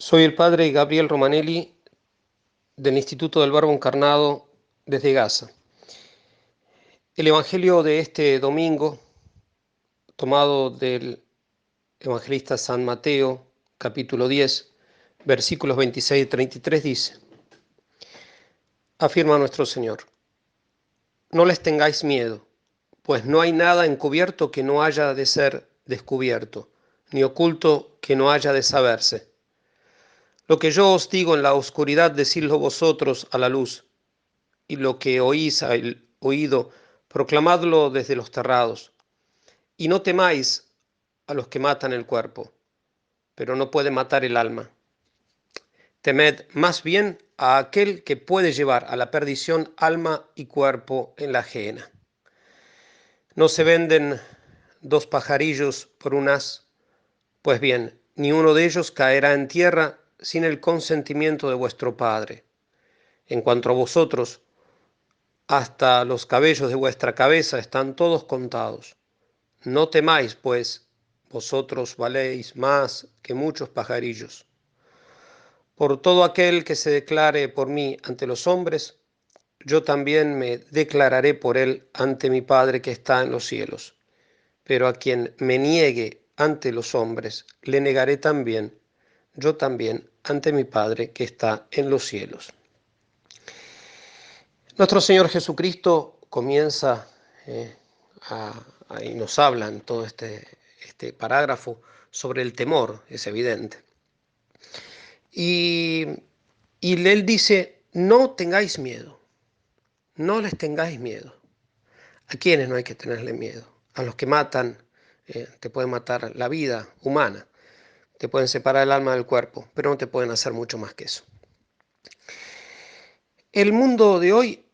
Soy el padre Gabriel Romanelli del Instituto del Verbo Encarnado desde Gaza. El Evangelio de este domingo, tomado del evangelista San Mateo, capítulo 10, versículos 26 y 33, dice: afirma nuestro Señor: no les tengáis miedo, pues no hay nada encubierto que no haya de ser descubierto, ni oculto que no haya de saberse. Lo que yo os digo en la oscuridad, decidlo vosotros a la luz, y lo que oís al oído, proclamadlo desde los terrados. Y no temáis a los que matan el cuerpo, pero no pueden matar el alma. Temed más bien a aquel que puede llevar a la perdición alma y cuerpo en la gehenna. No se venden dos pajarillos por un as, pues bien, ni uno de ellos caerá en tierra sin el consentimiento de vuestro Padre. En cuanto a vosotros, hasta los cabellos de vuestra cabeza están todos contados. No temáis, pues, vosotros valéis más que muchos pajarillos. Por todo aquel que se declare por mí ante los hombres, yo también me declararé por él ante mi Padre que está en los cielos. Pero a quien me niegue ante los hombres, le negaré también, yo también, ante mi Padre que está en los cielos. Nuestro Señor Jesucristo comienza y nos habla en todo este parágrafo sobre el temor, es evidente. Y Él dice: no tengáis miedo, no les tengáis miedo. ¿A quiénes no hay que tenerle miedo? A los que matan, te pueden matar la vida humana, te pueden separar el alma del cuerpo, pero no te pueden hacer mucho más que eso. El mundo de hoy,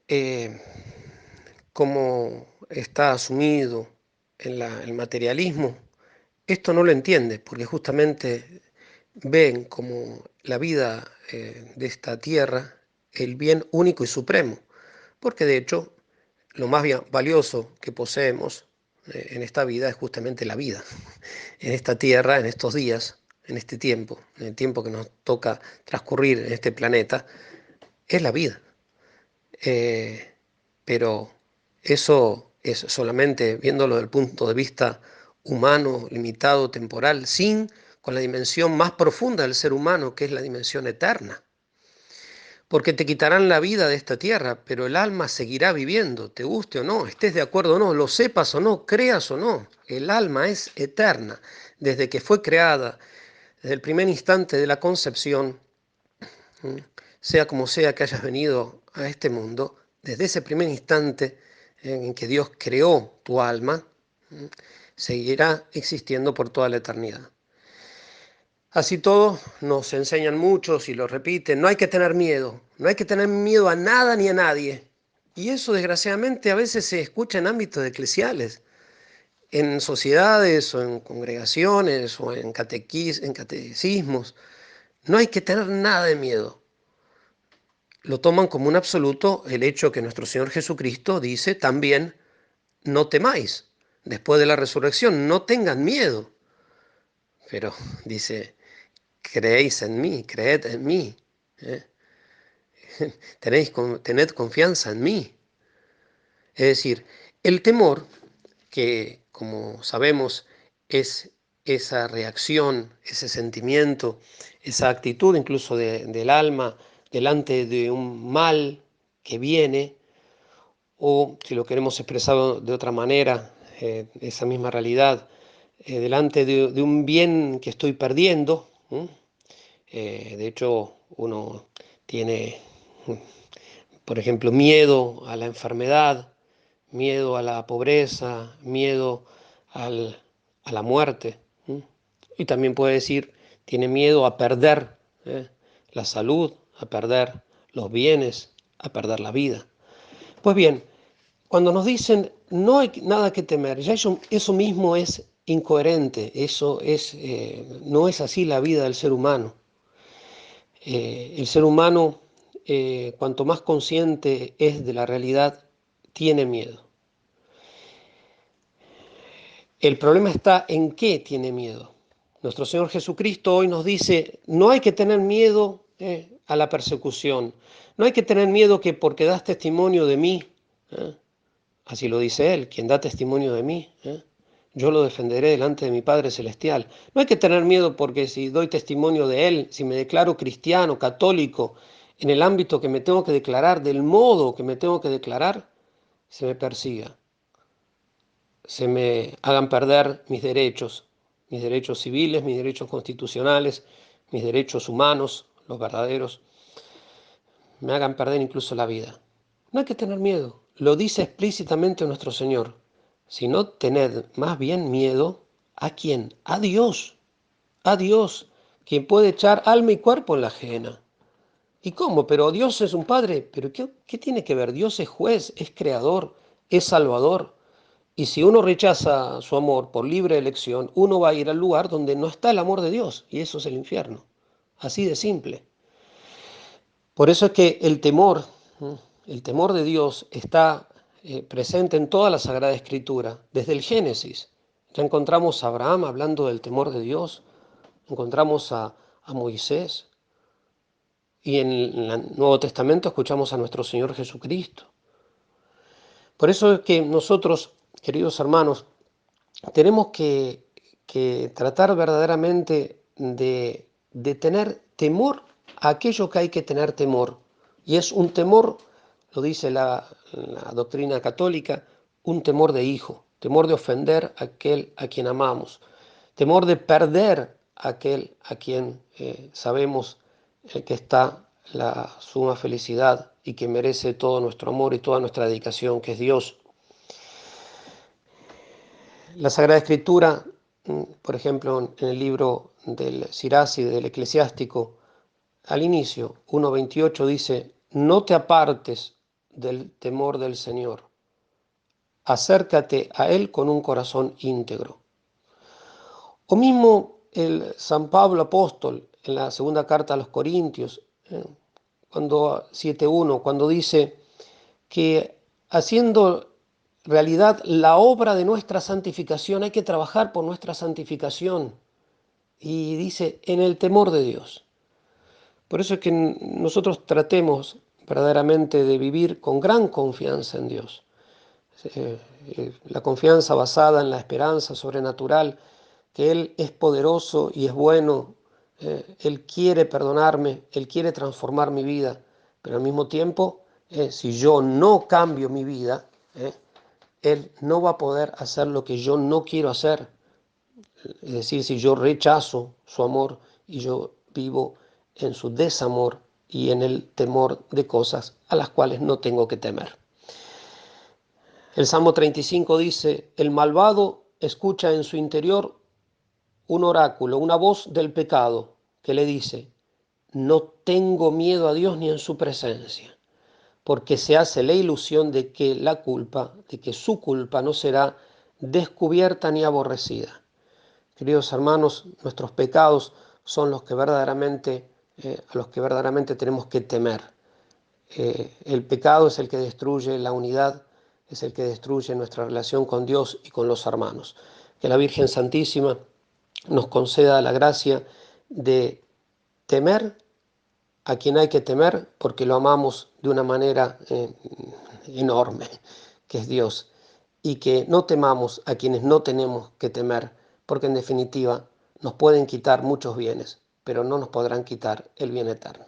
como está asumido en el materialismo, esto no lo entiende, porque justamente ven como la vida de esta tierra el bien único y supremo, porque de hecho lo más valioso que poseemos en esta vida es justamente la vida, en esta tierra, en estos días, en este tiempo, en el tiempo que nos toca transcurrir en este planeta, es la vida. Pero eso es solamente viéndolo desde el punto de vista humano, limitado, temporal, sin con la dimensión más profunda del ser humano, que es la dimensión eterna. Porque te quitarán la vida de esta tierra, pero el alma seguirá viviendo, te guste o no, estés de acuerdo o no, lo sepas o no, creas o no. El alma es eterna, desde que fue creada, desde el primer instante de la concepción, sea como sea que hayas venido a este mundo, desde ese primer instante en que Dios creó tu alma, seguirá existiendo por toda la eternidad. Así todo, nos enseñan muchos y lo repiten: no hay que tener miedo, no hay que tener miedo a nada ni a nadie. Y eso desgraciadamente a veces se escucha en ámbitos eclesiales, en sociedades o en congregaciones o en catecismos. No hay que tener nada de miedo. Lo toman como un absoluto el hecho que nuestro Señor Jesucristo dice también: no temáis. Después de la resurrección, no tengan miedo. Pero dice: creéis en mí, creed en mí. Tened confianza en mí. Es decir, el temor, que como sabemos es esa reacción, ese sentimiento, esa actitud incluso del alma delante de un mal que viene, o si lo queremos expresar de otra manera, esa misma realidad, delante de un bien que estoy perdiendo. De hecho, uno tiene, por ejemplo, miedo a la enfermedad, miedo a la pobreza, miedo a la muerte. Y también puede decir, tiene miedo a perder la salud, a perder los bienes, a perder la vida. Pues bien, cuando nos dicen no hay nada que temer, ya eso mismo es incoherente, no es así la vida del ser humano. El ser humano, cuanto más consciente es de la realidad, tiene miedo. El problema está en qué tiene miedo. Nuestro Señor Jesucristo hoy nos dice, no hay que tener miedo a la persecución, no hay que tener miedo que porque das testimonio de mí, ¿eh? Así lo dice Él, quien da testimonio de mí, yo lo defenderé delante de mi Padre Celestial. No hay que tener miedo porque si doy testimonio de Él, si me declaro cristiano, católico, en el ámbito que me tengo que declarar, del modo que me tengo que declarar, se me persiga, se me hagan perder mis derechos civiles, mis derechos constitucionales, mis derechos humanos, los verdaderos, me hagan perder incluso la vida. No hay que tener miedo, lo dice explícitamente nuestro Señor, sino tened más bien miedo ¿a quién? A Dios, quien puede echar alma y cuerpo en la ajena. ¿Y cómo? Pero Dios es un Padre, pero ¿qué tiene que ver? Dios es juez, es creador, es salvador. Y si uno rechaza su amor por libre elección, uno va a ir al lugar donde no está el amor de Dios, y eso es el infierno. Así de simple. Por eso es que el temor de Dios está presente en toda la Sagrada Escritura, desde el Génesis. Ya encontramos a Abraham hablando del temor de Dios, encontramos a Moisés, y en el Nuevo Testamento escuchamos a nuestro Señor Jesucristo. Por eso es que nosotros, queridos hermanos, tenemos que tratar verdaderamente de tener temor a aquello que hay que tener temor. Y es un temor, lo dice la doctrina católica, un temor de hijo, temor de ofender a aquel a quien amamos, temor de perder a aquel a quien sabemos que está la suma felicidad y que merece todo nuestro amor y toda nuestra dedicación, que es Dios. La Sagrada Escritura, por ejemplo, en el libro del Sirach y del Eclesiástico, al inicio, 1:28 dice, no te apartes del temor del Señor, acércate a Él con un corazón íntegro. O mismo el San Pablo apóstol en la segunda carta a los Corintios, cuando 7:1, cuando dice que haciendo realidad la obra de nuestra santificación, hay que trabajar por nuestra santificación. Y dice, en el temor de Dios. Por eso es que nosotros tratemos verdaderamente de vivir con gran confianza en Dios. La confianza basada en la esperanza sobrenatural, que Él es poderoso y es bueno, Él quiere perdonarme, Él quiere transformar mi vida, pero al mismo tiempo, si yo no cambio mi vida, Él no va a poder hacer lo que yo no quiero hacer. Es decir, si yo rechazo su amor y yo vivo en su desamor y en el temor de cosas a las cuales no tengo que temer. El Salmo 35 dice, el malvado escucha en su interior un oráculo, una voz del pecado que le dice, no tengo miedo a Dios ni en su presencia, porque se hace la ilusión de que la culpa, de que su culpa no será descubierta ni aborrecida. Queridos hermanos, nuestros pecados son los que verdaderamente, a los que verdaderamente tenemos que temer. El pecado es el que destruye la unidad, es el que destruye nuestra relación con Dios y con los hermanos. Que la Virgen Santísima nos conceda la gracia de temer a quien hay que temer porque lo amamos de una manera enorme, que es Dios, y que no temamos a quienes no tenemos que temer, porque en definitiva nos pueden quitar muchos bienes, pero no nos podrán quitar el bien eterno.